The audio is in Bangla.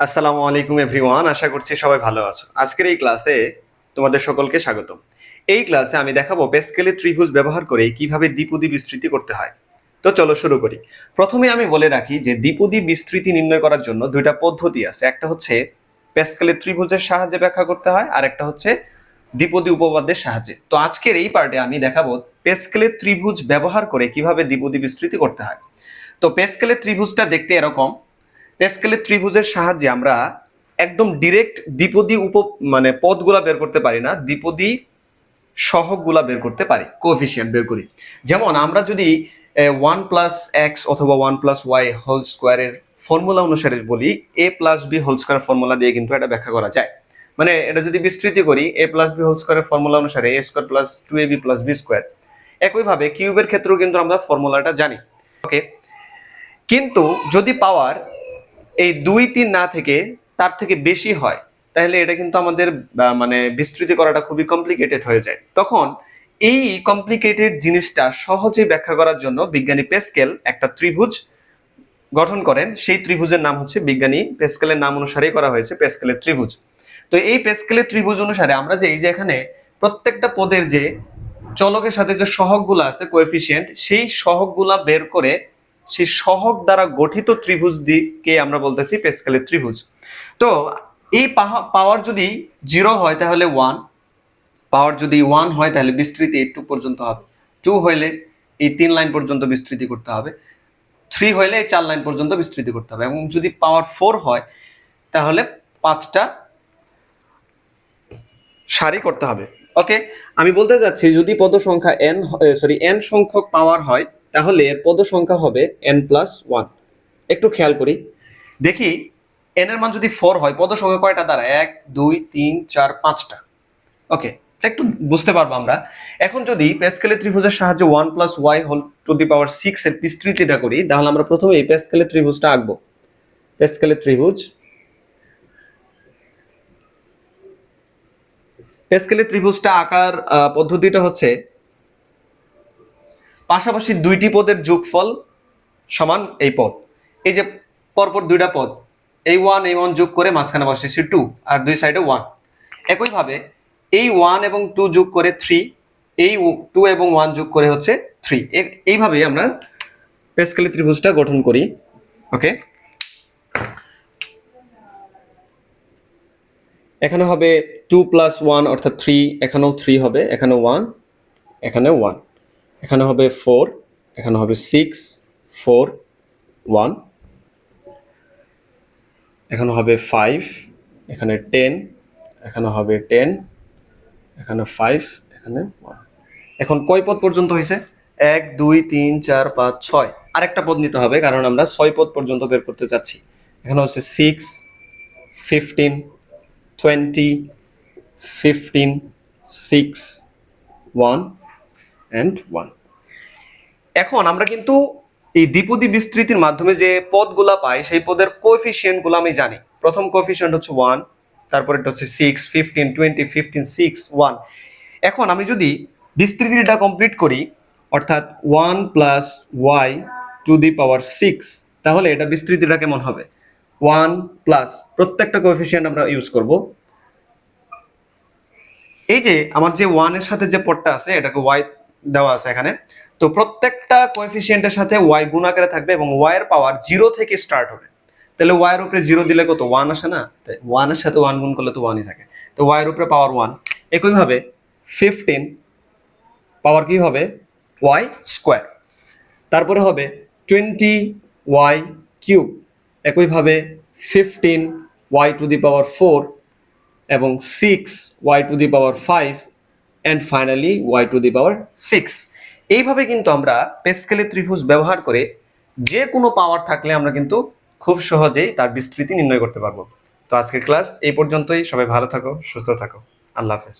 আসসালামু আলাইকুম এভরিওয়ান, আশা করছি সবাই ভালো আছো। আজকের এই ক্লাসে তোমাদের সকলকে স্বাগতম। এই ক্লাসে আমি দেখাবো প্যাসকেলের ত্রিভুজ ব্যবহার করে কিভাবে দ্বিপদী বিস্তৃতি করতে হয়। তো চলো শুরু করি। প্রথমে আমি বলে রাখি যে দ্বিপদী বিস্তৃতি নির্ণয় করার জন্য দুইটা পদ্ধতি আছে। একটা হচ্ছে প্যাসকেলের ত্রিভুজের সাহায্যে ব্যাখ্যা করতে হয়, আর একটা হচ্ছে দ্বিপদী উপপাদ্যের সাহায্যে। তো আজকের এই পার্টে আমি দেখাবো প্যাসকেলের ত্রিভুজ ব্যবহার করে কিভাবে দ্বিপদী বিস্তৃতি করতে হয়। তো প্যাসকেলের ত্রিভুজটা দেখতে এরকম। প্যাসকেলের ত্রিভুজের সাহায্যে আমরা একদম ডিরেক্ট দ্বিপদী পদগুলা বের করতে পারি না, দ্বিপদী সহগগুলা বের করতে পারি, কোএফিসিয়েন্ট বের করি। যেমন আমরা যদি 1+x অথবা 1+y হোল স্কোয়ারের ফর্মুলা অনুসারে বলি, a+b হোল স্কোয়ার ফর্মুলা দিয়ে কিন্তু এটা ব্যাখ্যা করা যায়। মানে এটা যদি বিস্তৃতি করি a+b হোল স্কোয়ারের ফর্মুলা অনুসারে a square plus 2ab plus b square. একইভাবে কিউবের ক্ষেত্রেও কিন্তু আমরা ফর্মুলাটা জানি। ওকে, কিন্তু যদি পাওয়ার এই 2, 3 না থেকে তার থেকে বেশি হয়, তাহলে এটা কিন্তু আমাদের বিস্তৃতি করাটা খুবই কমপ্লিকেটেড হয়ে যায়। তখন এই কমপ্লিকেটেড জিনিসটা সহজে ব্যাখ্যা করার জন্য বিজ্ঞানী প্যাসকেল একটা ত্রিভুজ গঠন করেন। সেই ত্রিভুজের নাম হচ্ছে, বিজ্ঞানী প্যাসকেলের নাম অনুসারেই করা হয়েছে প্যাসকেলের ত্রিভুজ। তো এই প্যাসকেলের ত্রিভুজ অনুসারে আমরা যে এই যে এখানে প্রত্যেকটা পদের যে চলকের সাথে যে সহগগুলো আছে কোএফিসিয়েন্ট, সেই সহগগুলা বের করে সেই সহগ দ্বারা গঠিত ত্রিভুজ দিকে আমরা বলতেছি প্যাসকেলের ত্রিভুজ। তো এই পাওয়ার যদি 0 হয় তাহলে 1, পাওয়ার যদি 1 হয় তাহলে বিস্তৃতি 2 পর্যন্ত হবে, 2 হইলে এই 3 লাইন পর্যন্ত বিস্তৃতি করতে হবে, 3 হইলে এই 4 লাইন পর্যন্ত বিস্তৃতি করতে হবে, এবং যদি পাওয়ার 4 হয় তাহলে 5টা সারি করতে হবে। ওকে, আমি বলতে যাচ্ছি যদি পদ সংখ্যা n সংখ্যক পাওয়ার হয় তাহলে এর পদ সংখ্যা হবে n+1। একটু খেয়াল করি, দেখি n এর মান যদি 4 হয় পদ সংখ্যা কয়টা দাঁড়ায়? 1 2 3 4 5টা। ওকে, একটু বুঝতে পারবো আমরা। এখন যদি প্যাসকেলের ত্রিভুজের সাহায্যে 1+y whole to the power 6 এর বিস্তৃতিটা করি, তাহলে আমরা প্রথমে এই প্যাসকেলের ত্রিভুজটা আঁকবো। প্যাসকেলের ত্রিভুজটা আঁকার পদ্ধতিটা হচ্ছে পাশাপাশি দুইটি পদের যোগফল সমান এই পদ। এই যে পরপর দুইটা পদ, এই 1 যোগ করে মাঝখানে বসেছি 2, আর দুই সাইডে 1। একইভাবে এই 1 এবং 2 যোগ করে 3, এই 2 এবং 1 যোগ করে হচ্ছে 3। এইভাবেই আমরা প্যাসকেলের ত্রিভুজটা গঠন করি। ওকে, এখানে হবে 2+1 অর্থাৎ 3, এখানেও 3 হবে, এখানে 1, এখানে 1, এখানে হবে 4, এখানে হবে 6 4 1, এখানে হবে 5, এখানে 10, এখানে হবে 10, এখানে 5, এখানে 1। এখন কয় পদ পর্যন্ত হয়েছে? 1 2 3 4 5 6। আরেকটা পদ নিতে হবে কারণ আমরা 6 পদ পর্যন্ত বের করতে চাচ্ছি। এখানে হচ্ছে 6 15 20 15 6 1 and 1। এখন আমরা কিন্তু এই দ্বিপদী বিস্তৃতির মাধ্যমে যে পদগুলা পাই সেই পদের কোএফিসিয়েন্ট গুলো আমি জানি। প্রথম কোএফিসিয়েন্ট হচ্ছে 1, তারপর এটা হচ্ছে 6 15 20 15 6 1। এখন আমি যদি বিস্তৃতিটা কমপ্লিট করি, অর্থাৎ 1+y টু দি পাওয়ার 6, তাহলে এটা বিস্তৃতিটা কেমন হবে? 1+ প্রত্যেকটা কোএফিসিয়েন্ট আমরা ইউজ করব। এই যে আমার যে 1 এর সাথে যে পদটা আছে এটাকে y দেওয়া আছে এখানে, তো প্রত্যেকটা কোএফিসিয়েন্টের সাথে y গুণ আকারে থাকবে এবং y এর পাওয়ার 0 থেকে স্টার্ট হবে। তাহলে y এর উপরে 0 দিলে কত? 1 আসে না? 1 এর সাথে 1 গুণ করলে তো 1ই থাকে, তো y এর উপরে পাওয়ার 1। একইভাবে 15 পাওয়ার কি হবে? y square. তারপরে হবে 20y কিউব। একইভাবে 15y টু দি পাওয়ার 4 এবং 6y to the power 5 and finally y to the power 6। এইভাবে কিন্তু আমরা প্যাসকেলের ত্রিভুজ ব্যবহার করে যে কোনো পাওয়ার থাকলে আমরা কিন্তু খুব সহজেই তার বিস্তৃতি নির্ণয় করতে পারবো। তো আজকের ক্লাস এই পর্যন্তই। সবাই ভালো থাকো, সুস্থ থাকো। আল্লাহ হাফেজ।